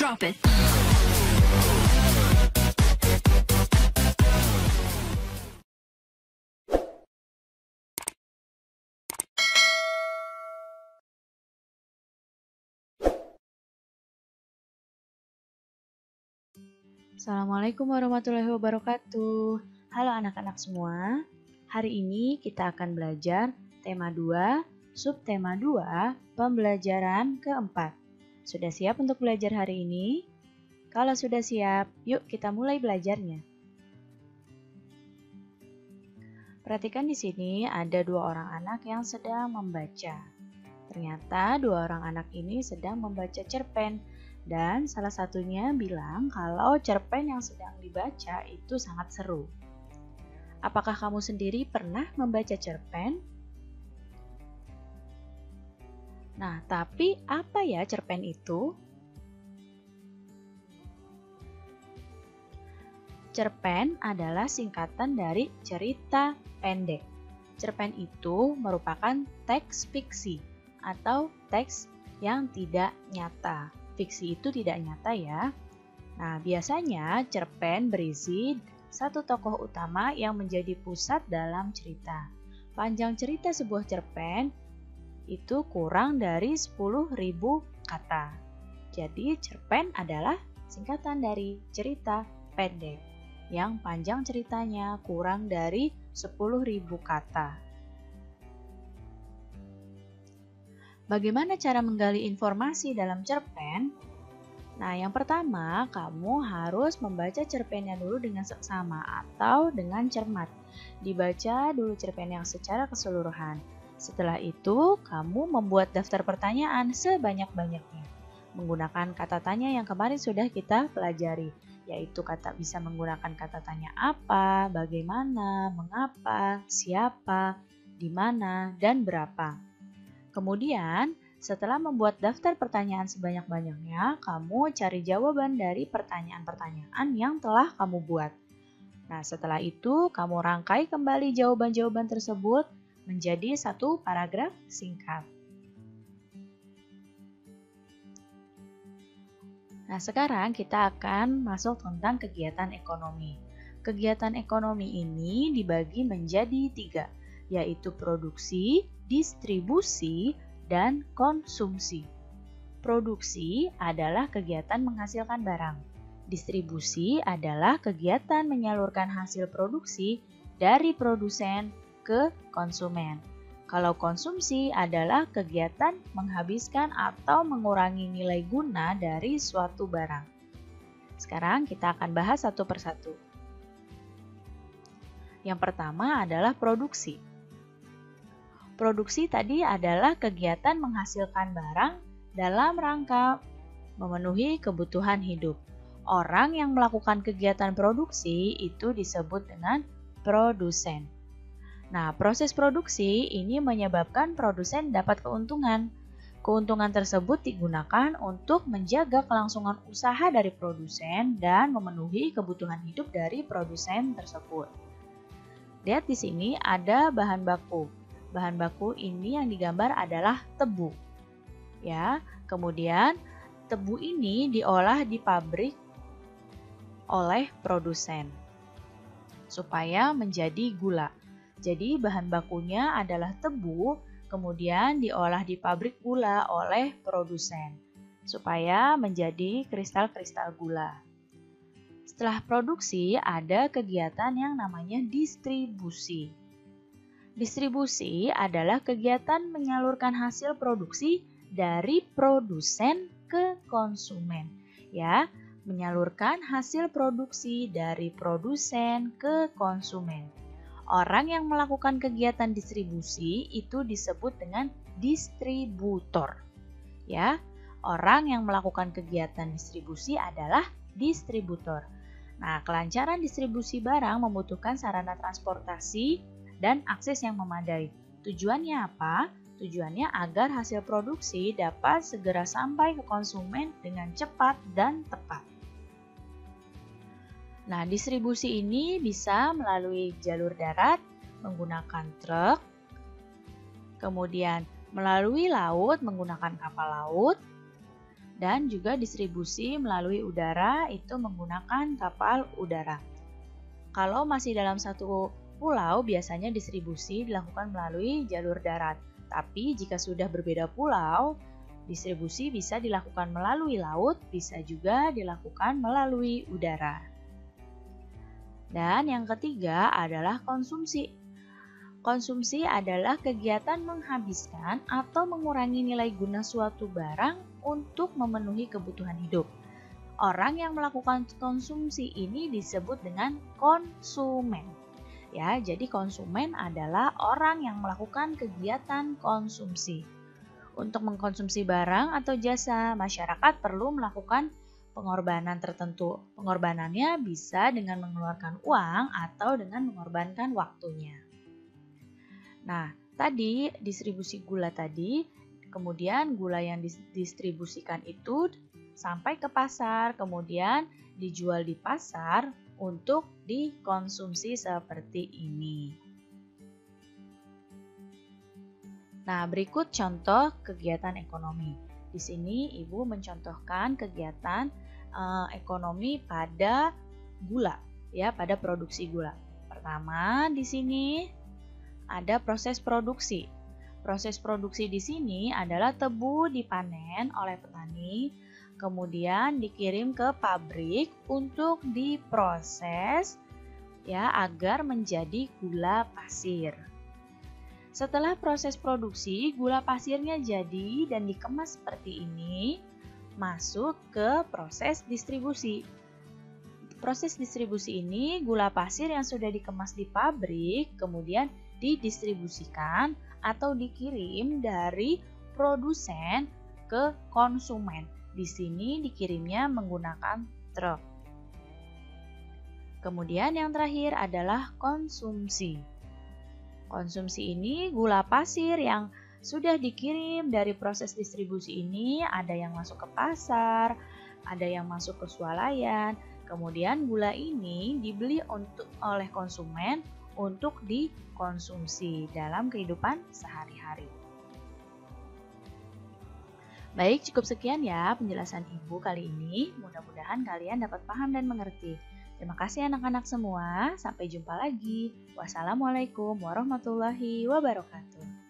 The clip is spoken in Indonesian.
drop it. Assalamualaikum warahmatullahi wabarakatuh. Halo anak-anak semua. Hari ini kita akan belajar tema 2, subtema 2, pembelajaran keempat. Sudah siap untuk belajar hari ini? Kalau sudah siap, yuk kita mulai belajarnya. Perhatikan di sini ada dua orang anak yang sedang membaca. Ternyata dua orang anak ini sedang membaca cerpen. Dan salah satunya bilang kalau cerpen yang sedang dibaca itu sangat seru. Apakah kamu sendiri pernah membaca cerpen? Nah, tapi apa ya cerpen itu? Cerpen adalah singkatan dari cerita pendek. Cerpen itu merupakan teks fiksi atau teks yang tidak nyata. Fiksi itu tidak nyata ya. Nah, biasanya cerpen berisi satu tokoh utama yang menjadi pusat dalam cerita. Panjang cerita sebuah cerpen itu kurang dari 10.000 kata. Jadi, cerpen adalah singkatan dari cerita pendek yang panjang ceritanya kurang dari 10.000 kata. Bagaimana cara menggali informasi dalam cerpen? Nah, yang pertama, kamu harus membaca cerpennya dulu dengan seksama atau dengan cermat. Dibaca dulu cerpen yang secara keseluruhan. Setelah itu, kamu membuat daftar pertanyaan sebanyak-banyaknya. Menggunakan kata tanya yang kemarin sudah kita pelajari, yaitu bisa menggunakan kata tanya apa, bagaimana, mengapa, siapa, di mana, dan berapa. Kemudian, setelah membuat daftar pertanyaan sebanyak-banyaknya, kamu cari jawaban dari pertanyaan-pertanyaan yang telah kamu buat. Nah, setelah itu, kamu rangkai kembali jawaban-jawaban tersebut menjadi satu paragraf singkat. Nah, sekarang kita akan masuk tentang kegiatan ekonomi. Kegiatan ekonomi ini dibagi menjadi 3, yaitu produksi, distribusi, dan konsumsi. Produksi adalah kegiatan menghasilkan barang. Distribusi adalah kegiatan menyalurkan hasil produksi dari produsen ke konsumen. Kalau konsumsi adalah kegiatan menghabiskan atau mengurangi nilai guna dari suatu barang. Sekarang kita akan bahas satu persatu. Yang pertama adalah produksi. Produksi tadi adalah kegiatan menghasilkan barang dalam rangka memenuhi kebutuhan hidup. Orang yang melakukan kegiatan produksi itu disebut dengan produsen. Nah, proses produksi ini menyebabkan produsen dapat keuntungan. Keuntungan tersebut digunakan untuk menjaga kelangsungan usaha dari produsen dan memenuhi kebutuhan hidup dari produsen tersebut. Lihat di sini ada bahan baku. Bahan baku ini yang digambar adalah tebu. Ya, kemudian tebu ini diolah di pabrik oleh produsen supaya menjadi gula. Jadi bahan bakunya adalah tebu, kemudian diolah di pabrik gula oleh produsen supaya menjadi kristal-kristal gula. Setelah produksi ada kegiatan yang namanya distribusi. Distribusi adalah kegiatan menyalurkan hasil produksi dari produsen ke konsumen. Ya, menyalurkan hasil produksi dari produsen ke konsumen. Orang yang melakukan kegiatan distribusi itu disebut dengan distributor. Ya, orang yang melakukan kegiatan distribusi adalah distributor. Nah, kelancaran distribusi barang membutuhkan sarana transportasi dan akses yang memadai. Tujuannya apa? Tujuannya agar hasil produksi dapat segera sampai ke konsumen dengan cepat dan tepat. Nah, distribusi ini bisa melalui jalur darat menggunakan truk, kemudian melalui laut menggunakan kapal laut, Dan juga distribusi melalui udara itu menggunakan kapal udara. Kalau masih dalam satu pulau, biasanya distribusi dilakukan melalui jalur darat. Tapi jika sudah berbeda pulau, distribusi bisa dilakukan melalui laut, bisa juga dilakukan melalui udara. Dan yang ketiga adalah konsumsi. Konsumsi adalah kegiatan menghabiskan atau mengurangi nilai guna suatu barang untuk memenuhi kebutuhan hidup. Orang yang melakukan konsumsi ini disebut dengan konsumen. Ya, jadi konsumen adalah orang yang melakukan kegiatan konsumsi. Untuk mengkonsumsi barang atau jasa, masyarakat perlu melakukan pengorbanan tertentu. Pengorbanannya bisa dengan mengeluarkan uang atau dengan mengorbankan waktunya. Nah, tadi distribusi gula tadi, kemudian gula yang didistribusikan itu sampai ke pasar, kemudian dijual di pasar untuk dikonsumsi seperti ini. Nah, berikut contoh kegiatan ekonomi. Di sini Ibu mencontohkan kegiatan ekonomi pada gula, ya, pada produksi gula. Pertama, di sini ada proses produksi. Proses produksi di sini adalah tebu dipanen oleh petani, kemudian dikirim ke pabrik untuk diproses, ya, agar menjadi gula pasir. Setelah proses produksi, gula pasirnya jadi dan dikemas seperti ini, masuk ke proses distribusi. Proses distribusi ini, gula pasir yang sudah dikemas di pabrik, kemudian didistribusikan atau dikirim dari produsen ke konsumen. Di sini dikirimnya menggunakan truk. Kemudian yang terakhir adalah konsumsi. Konsumsi ini gula pasir yang sudah dikirim dari proses distribusi ini, ada yang masuk ke pasar, ada yang masuk ke swalayan. Kemudian gula ini dibeli oleh konsumen untuk dikonsumsi dalam kehidupan sehari-hari. Baik, cukup sekian ya penjelasan Ibu kali ini. Mudah-mudahan kalian dapat paham dan mengerti. Terima kasih anak-anak semua. Sampai jumpa lagi. Wassalamualaikum warahmatullahi wabarakatuh.